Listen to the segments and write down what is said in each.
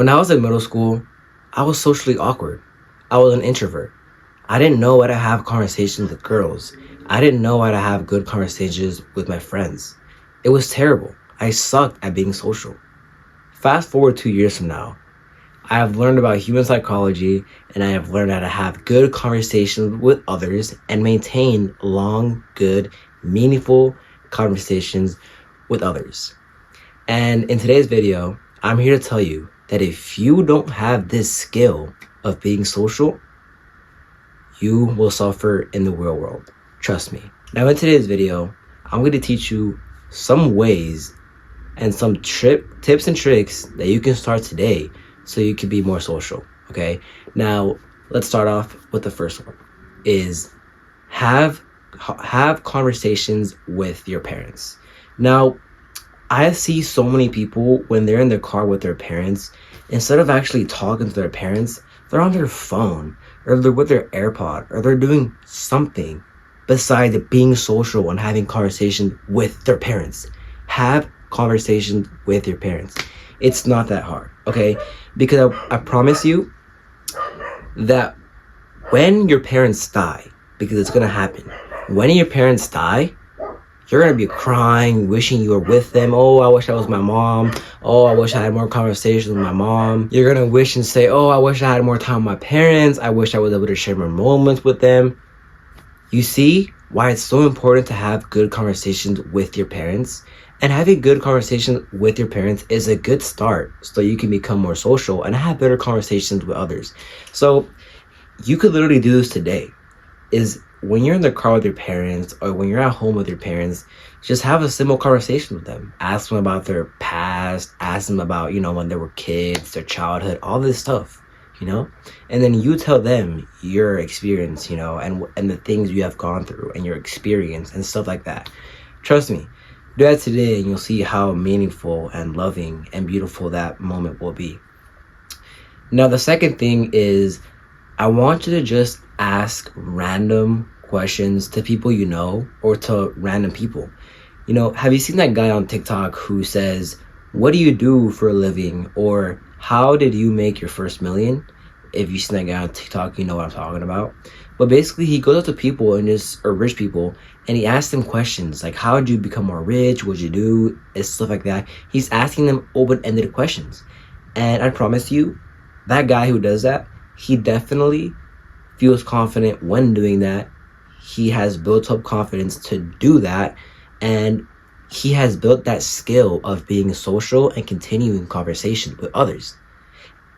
When I was in middle school, I was socially awkward. I was an introvert. I didn't know how to have conversations with girls. I didn't know how to have good conversations with my friends. It was terrible. I sucked at being social. Fast forward 2 years from now, I have learned about human psychology and I have learned how to have good conversations with others and maintain long, good, meaningful conversations with others. And in today's video, I'm here to tell you that if you don't have this skill of being social, you will suffer in the real world. Trust me. Now in today's video, I'm going to teach you some ways and some tips and tricks that you can start today so you can be more social, okay? Now, let's start off with the first one, is have conversations with your parents. Now, I see so many people when they're in their car with their parents, instead of actually talking to their parents, they're on their phone or they're with their AirPod or they're doing something besides being social and having conversations with their parents. Have conversations with your parents. It's not that hard, okay? Because I promise you that when your parents die, because it's gonna happen, when your parents die, you're gonna be crying, wishing you were with them. Oh, I wish I was my mom. Oh, I wish I had more conversations with my mom. You're gonna wish and say, oh, I wish I had more time with my parents. I wish I was able to share more moments with them. You see why it's so important to have good conversations with your parents? And having good conversations with your parents is a good start so you can become more social and have better conversations with others. So you could literally do this today, is when you're in the car with your parents or when you're at home with your parents, just have a simple conversation with them. Ask them about their past, ask them about, when they were kids, their childhood, all this stuff, and then you tell them your experience, and the things you have gone through and your experience and stuff like that. Trust me, do that today and you'll see how meaningful and loving and beautiful that moment will be. Now, the second thing is, I want you to just ask random questions to people you know or to random people. Have you seen that guy on TikTok who says, what do you do for a living? Or how did you make your first million? If you've seen that guy on TikTok, you know what I'm talking about. But basically, he goes up to people or rich people, and he asks them questions like, how did you become more rich? What'd you do? And stuff like that. He's asking them open-ended questions. And I promise you, that guy who does that, he definitely feels confident when doing that. He has built up confidence to do that, and he has built that skill of being social and continuing conversations with others.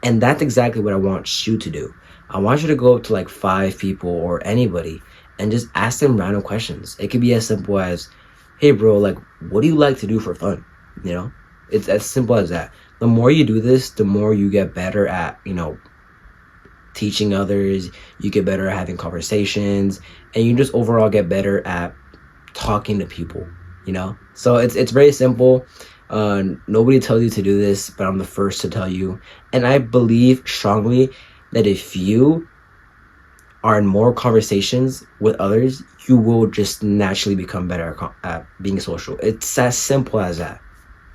And that's exactly what I want you to do. I want you to go up to like 5 people or anybody and just ask them random questions. It could be as simple as, hey bro, like, what do you like to do for fun? It's as simple as that. The more you do this, the more you get better at, teaching others, you get better at having conversations, and you just overall get better at talking to people, So it's very simple. Nobody tells you to do this, but I'm the first to tell you. And I believe strongly that if you are in more conversations with others, you will just naturally become better at being social. It's as simple as that.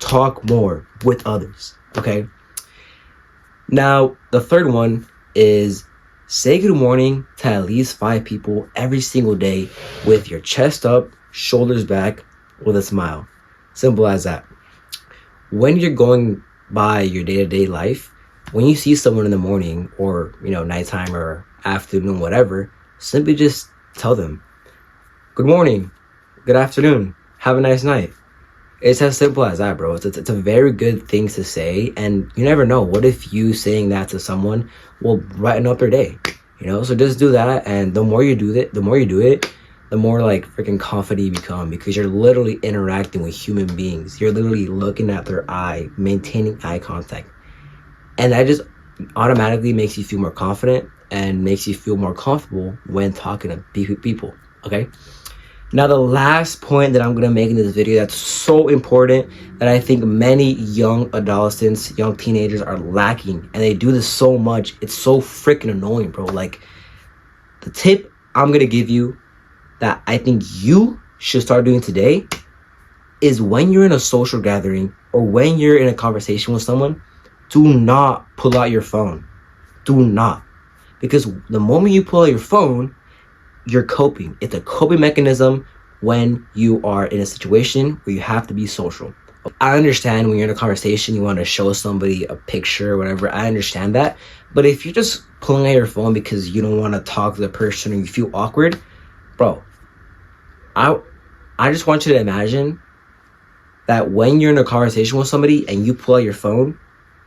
Talk more with others, okay? Now, the third one is say good morning to at least 5 people every single day with your chest up, shoulders back, with a smile. Simple as that. When you're going by your day-to-day life, when you see someone in the morning or, nighttime or afternoon, whatever, simply just tell them, good morning, good afternoon, have a nice night. It's as simple as that, bro. It's a very good thing to say, and you never know. What if you saying that to someone will brighten up their day? So just do that, and the more you do it, the more like freaking confident you become, because you're literally interacting with human beings. You're literally looking at their eye, maintaining eye contact, and that just automatically makes you feel more confident and makes you feel more comfortable when talking to people. Okay. Now, the last point that I'm going to make in this video that's so important, that I think many young adolescents, young teenagers are lacking, and they do this so much. It's so freaking annoying, bro. Like, the tip I'm going to give you that I think you should start doing today is when you're in a social gathering or when you're in a conversation with someone, do not pull out your phone. Do not. Because the moment you pull out your phone, you're coping. It's a coping mechanism when you are in a situation where you have to be social. I understand when you're in a conversation, you want to show somebody a picture or whatever. I understand that. But if you're just pulling out your phone because you don't want to talk to the person or you feel awkward, bro, I just want you to imagine that when you're in a conversation with somebody and you pull out your phone,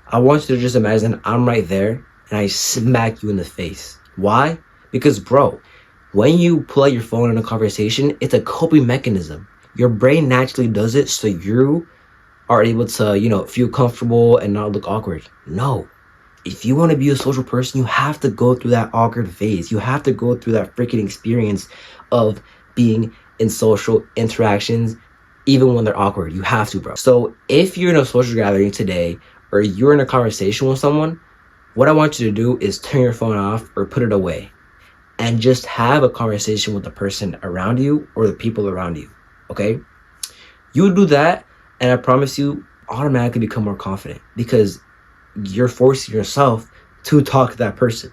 I want you to just imagine I'm right there and I smack you in the face. Why? Because, bro, when you pull out your phone in a conversation, it's a coping mechanism. Your brain naturally does it so you are able to, feel comfortable and not look awkward. No. If you want to be a social person, you have to go through that awkward phase. You have to go through that freaking experience of being in social interactions, even when they're awkward. You have to, bro. So if you're in a social gathering today or you're in a conversation with someone, what I want you to do is turn your phone off or put it away and just have a conversation with the person around you or the people around you, okay? You do that, and I promise you, automatically become more confident because you're forcing yourself to talk to that person,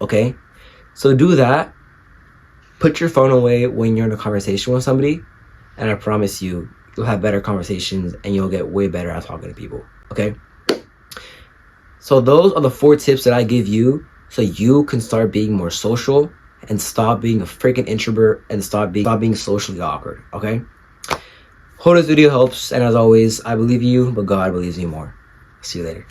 okay? So do that. Put your phone away when you're in a conversation with somebody, and I promise you, you'll have better conversations and you'll get way better at talking to people, okay? So those are the 4 tips that I give you so you can start being more social and stop being a freaking introvert and stop being socially awkward, okay? Hope this video helps, and as always, I believe you, but God believes me more. See you later.